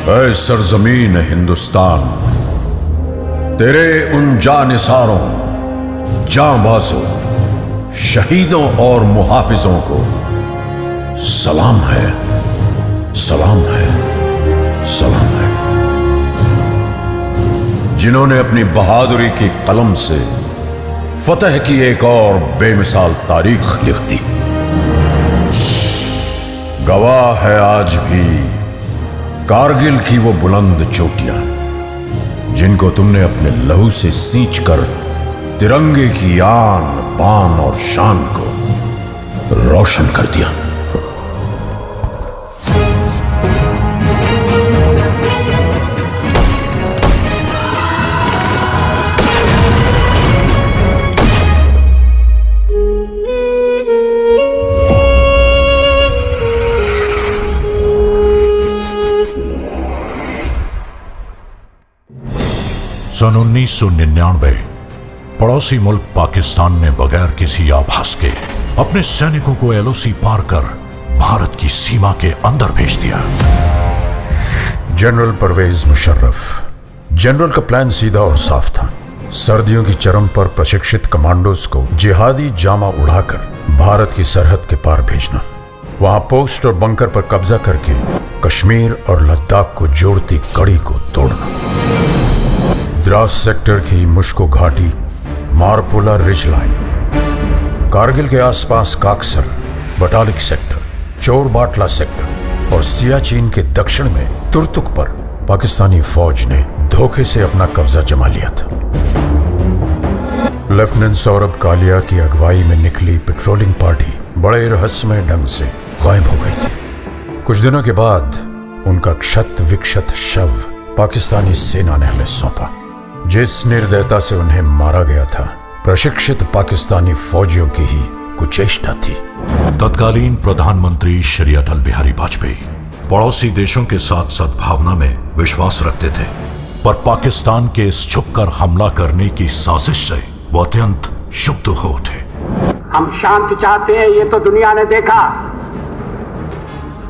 ऐ सरजमीन हिंदुस्तान, तेरे उन जानिसारों, जांबाजों, शहीदों और मुहाफिजों को सलाम है, सलाम है, सलाम है, जिन्होंने अपनी बहादुरी की कलम से फतह की एक और बेमिसाल तारीख लिख दी। गवाह है आज भी कारगिल की वो बुलंद चोटियां, जिनको तुमने अपने लहू से सींच कर तिरंगे की आन बान और शान को रोशन कर दिया। सन 1999 पड़ोसी मुल्क पाकिस्तान ने बगैर किसी आभास के अपने सैनिकों को एलओसी पार कर भारत की सीमा के अंदर भेज दिया। जनरल परवेज मुशर्रफ। जनरल का प्लान सीधा और साफ था। सर्दियों की चरम पर प्रशिक्षित कमांडोज को जिहादी जामा उड़ाकर भारत की सरहद के पार भेजना, वहां पोस्ट और बंकर पर कब्जा करके कश्मीर और लद्दाख को जोड़ती कड़ी को तोड़ना। द्रास सेक्टर की मुश्को घाटी, मारपुला रिज लाइन, कारगिल के आसपास काकसर, बटालिक सेक्टर, चोर बाटला सेक्टर और सियाचिन के दक्षिण में तुर्तुक पर पाकिस्तानी फौज ने धोखे से अपना कब्जा जमा लिया था। लेफ्टिनेंट सौरभ कालिया की अगुवाई में निकली पेट्रोलिंग पार्टी बड़े रहस्यमय ढंग से गायब हो गई थी। कुछ दिनों के बाद उनका क्षत विक्षत शव पाकिस्तानी सेना ने हमें सौंपा। जिस निर्दयता से उन्हें मारा गया था, प्रशिक्षित पाकिस्तानी फौजियों की ही कुचेष्टा थी। तत्कालीन प्रधानमंत्री श्री अटल बिहारी वाजपेयी पड़ोसी देशों के साथ सद्भावना में विश्वास रखते थे, पर पाकिस्तान के इस छुपकर हमला करने की साजिश से वो अत्यंत क्षुब्ध हो उठे। हम शांति चाहते हैं, ये तो दुनिया ने देखा।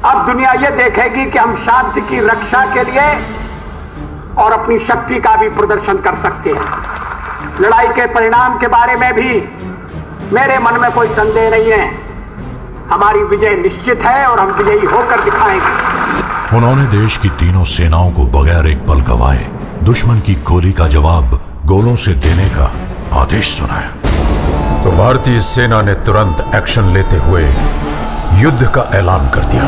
अब दुनिया ये देखेगी कि हम शांति की रक्षा के लिए और अपनी शक्ति का भी प्रदर्शन कर सकते हैं। लड़ाई के परिणाम के बारे में भी मेरे मन में कोई संदेह नहीं है। हमारी विजय निश्चित है और हम विजयी होकर दिखाएंगे। उन्होंने देश की तीनों सेनाओं को बगैर एक पल गवाए दुश्मन की गोली का जवाब गोलों से देने का आदेश सुनाया। तो भारतीय सेना ने तुरंत एक्शन लेते हुए युद्ध का ऐलान कर दिया।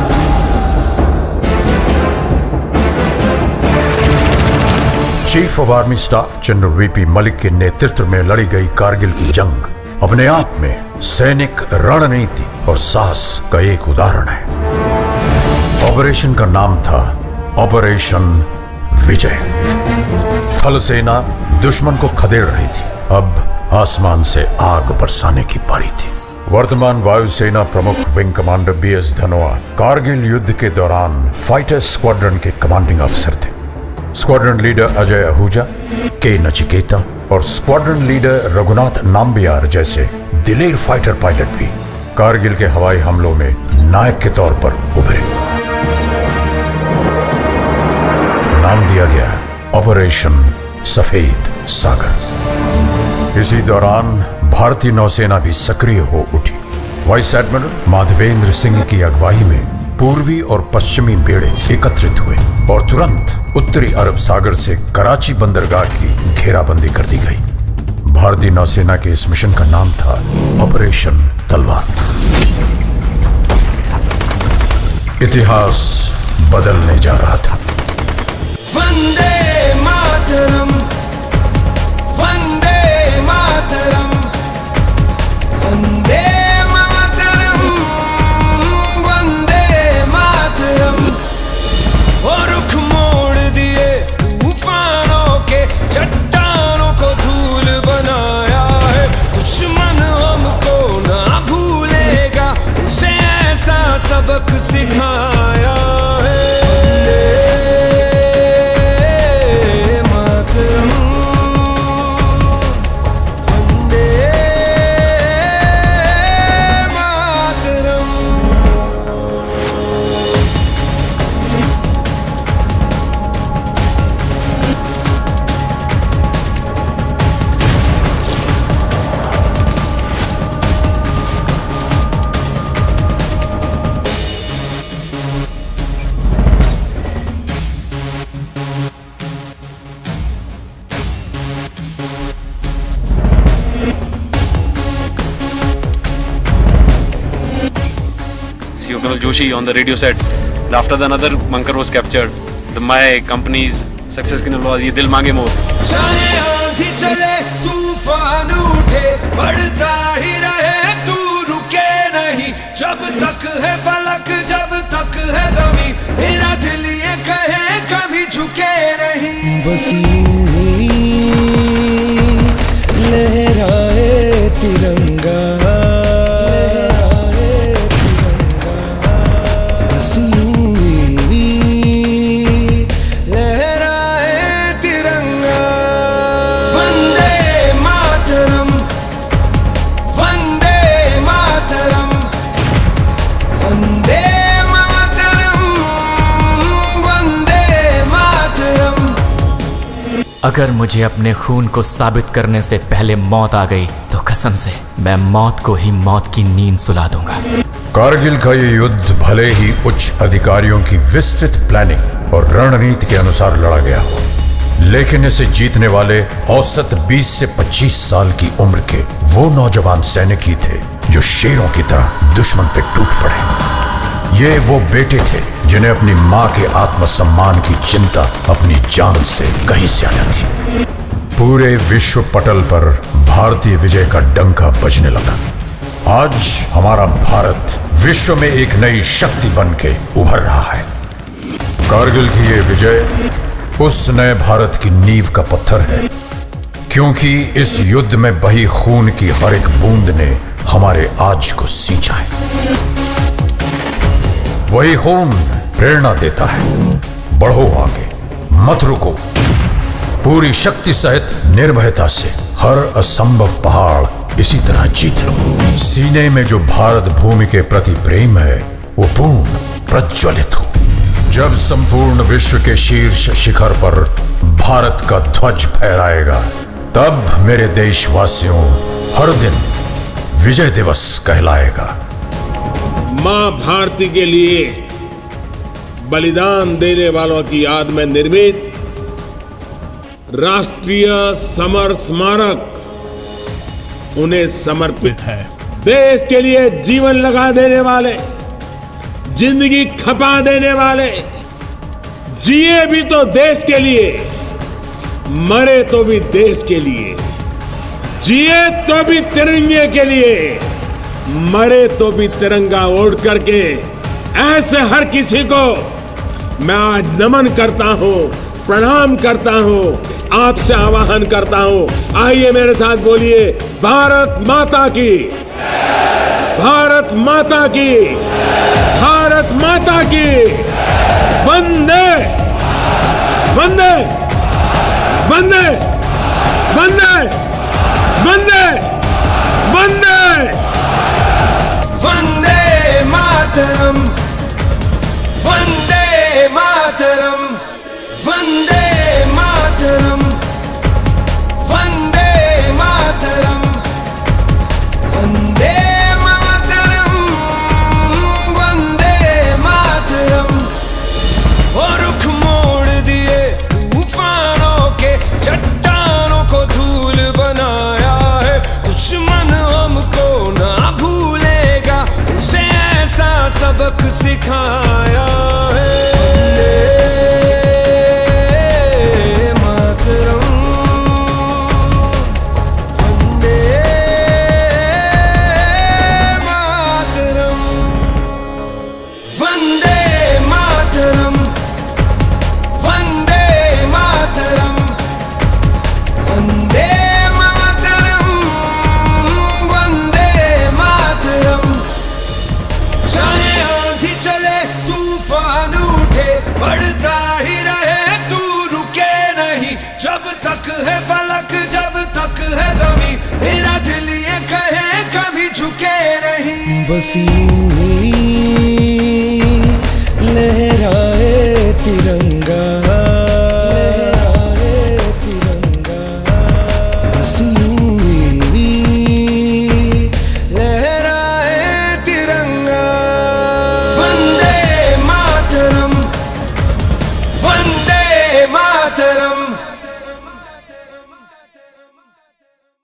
Chief of army staff general VP Malik के नेतृत्व में लड़ी गई कारगिल की जंग अपने आप में सैनिक रणनीति और साहस का एक उदाहरण है। ऑपरेशन का नाम था ऑपरेशन विजय। थल सेना दुश्मन को खदेड़ रही थी, अब आसमान से आग बरसाने की पारी थी। वर्तमान वायुसेना प्रमुख wing commander BS Dhanoa Kargil युद्ध के दौरान फाइटर स्क्वाड्रन के कमांडिंग ऑफिसर थे। Squadron leader Ajay Ahuja, K Nachiketa और स्क्वाड्रन लीडर रघुनाथ नाम्बियार जैसे दिलेर फाइटर पायलट भी कारगिल के हवाई हमलों में नायक के तौर पर उभरे। नाम दिया गया ऑपरेशन सफेद सागर। इसी दौरान भारतीय नौसेना भी सक्रिय हो उठी। वाइस एडमिरल माधवेंद्र सिंह की अगुवाई में पूर्वी और पश्चिमी बेड़े एकत्रित हुए और तुरंत उत्तरी अरब सागर से कराची बंदरगाह की घेराबंदी कर दी गई। भारतीय नौसेना के इस मिशन का नाम था ऑपरेशन तलवार। इतिहास बदलने जा रहा था। वंदे मातरम, वंदे मातरम, वंदे मातरम, वंदे मातरम। और रुख मोड़ दिए तूफानों के, चट्टानों को धूल बनाया है। दुश्मन हमको ना भूलेगा, उसे ऐसा सबक सिखाया है। Colonel Joshi on the radio said, after the another bunker was captured, my company's success की was ये दिल मांगे मोर. चाहे आंधी चले तूफान उठे बढ़ता ही रहे तू रुके नहीं जब तक है फलक जब तक है ज़मीं मेरा दिल ये कहे कभी झुके नहीं बस यूं ही लहराए तिरंगा बस यूं ही लहराए तिरंगा वंदे मातरम वंदे मातरम वंदे मातरम वंदे मातरम। अगर मुझे अपने खून को साबित करने से पहले मौत आ गई तो कसम से मैं मौत को ही मौत की नींद सुला दूंगा। कारगिल का ये युद्ध भले ही उच्च अधिकारियों की विस्तृत प्लानिंग और रणनीति के अनुसार लड़ा गया हो, लेकिन इसे जीतने वाले औसत 20 से 25 साल की उम्र के वो नौजवान सैनिक ही थे जो शेरों की तरह दुश्मन पे टूट पड़े। ये वो बेटे थे जिन्हें अपनी मां के आत्मसम्मान की चिंता अपनी जान से कहीं ज्यादा थी। पूरे विश्व पटल पर भारतीय विजय का डंका बजने लगा। आज हमारा भारत विश्व में एक नई शक्ति बन के उभर रहा है। कारगिल की ये विजय उस नए भारत की नींव का पत्थर है, क्योंकि इस युद्ध में बही खून की हर एक बूंद ने हमारे आज को सींचा है। वही खून प्रेरणा देता है, बढ़ो आगे, मत रुको, पूरी शक्ति सहित निर्भयता से हर असंभव पहाड़ इसी तरह जीत लो। सीने में जो भारत भूमि के प्रति प्रेम है वो पूर्ण प्रज्वलित हो। जब संपूर्ण विश्व के शीर्ष शिखर पर भारत का ध्वज फहराएगा, तब मेरे देशवासियों हर दिन विजय दिवस कहलाएगा। मां भारती के लिए बलिदान देने वालों की याद में निर्मित राष्ट्रीय समर स्मारक उन्हें समर्पित है। देश के लिए जीवन लगा देने वाले, जिंदगी खपा देने वाले, जिए भी तो देश के लिए, मरे तो भी देश के लिए, जिए तो भी तिरंगे के लिए, मरे तो भी तिरंगा ओढ़ करके ऐसे हर किसी को मैं आज नमन करता हूं, प्रणाम करता हूं, आपसे आह्वान करता हूं। आइए मेरे साथ बोलिए, भारत माता की, भारत माता की, भारत माता की, वंदे वंदे वंदे वंदे वंदे वंदे वंदे मातरम वंदे मातरम वंदे मातरम वंदे मातरम वंदे मातरम वंदे मातरम। और रुख मोड़ दिए तूफानों के, चट्टानों को धूल बनाया है, दुश्मन हमको ना भूलेगा, उसे ऐसा सबक सिखाया है। वंदे मातरम वंदे मातरम वंदे मातरम वंदे मातरम वंदे मातरम वंदे मातरम। चाहे आंधी चले तूफान उठे बढ़ता ही रहे तू रुके नहीं जब तक है फलक जब तक है ज़मीं मेरा दिल ये कहे कभी झुके नहीं बस यूं ही लहराए तिरंगा।